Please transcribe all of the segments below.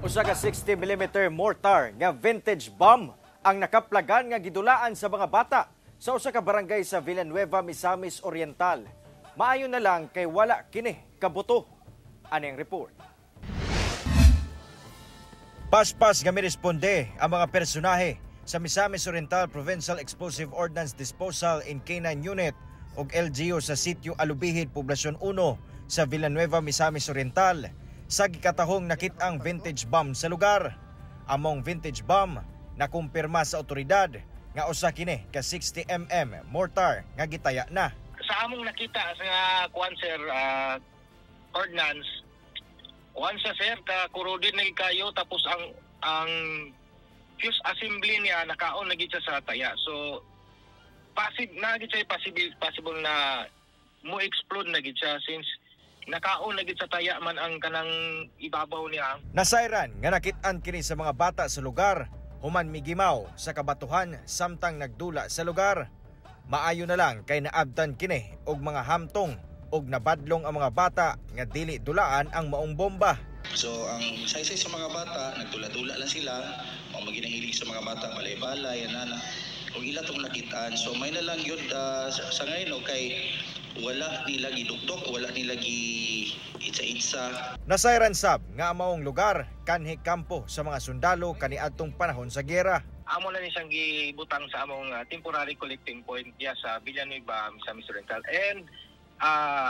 Usa ka 60mm mortar nga vintage bomb ang nakaplagan nga gidulaan sa mga bata sa usa ka barangay sa Villanueva, Misamis Oriental. Maayo na lang kay wala kini kabuto. Aning report. Paspas nga miresponde ang mga personahe sa Misamis Oriental Provincial Explosive Ordnance Disposal in K9 Unit ug LGU sa sitio Alubihid, Poblasyon 1 sa Villanueva, Misamis Oriental. Sa gikatahong nakit-ang vintage bomb sa lugar. Among vintage bomb na kumpirma sa otoridad nga usa kini ka 60mm mortar nga gitaya na. Sa among nakita sa kuan sir ordnance, kuan sa sir ka kurodin na kayo tapos ang fuse assembly niya nakaon na gid sa taya. So possible na mo explode na gid siya since nakaon na gid sa taya man ang kanang ibabaw niya. Nasayran nga nakit-an kini sa mga bata sa lugar human migimaw sa kabatuhan samtang nagdula sa lugar. Maayo na lang kay naabtan kini og mga hamtong og nabadlong ang mga bata nga dili dulaan ang maong bomba. So ang saysay sa mga bata nagdula-dula lang sila, ang maginahilig sa mga bata balay-balay ana og ila tong nakit-an. So may na lang yun sa ngayon kay wala nila gidukdok, wala nila itsa-itsa. Nasayran sab nga maong lugar kanhi kampo sa mga sundalo kaniadtong panahon sa giyera. Amo na ni siyang gibutang sa among temporary collecting point diya sa Villanueva, Misamis Oriental and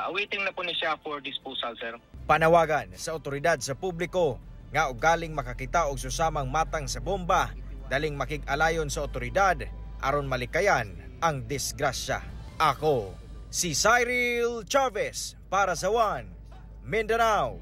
awaiting na po ni siya for disposal, sir. Panawagan sa otoridad sa publiko nga og galing makakita og susamang matang sa bomba, daling makig-alayon sa otoridad aron malikayan ang disgrasya. Ako si Cyril Chavez para sa One Mindanao.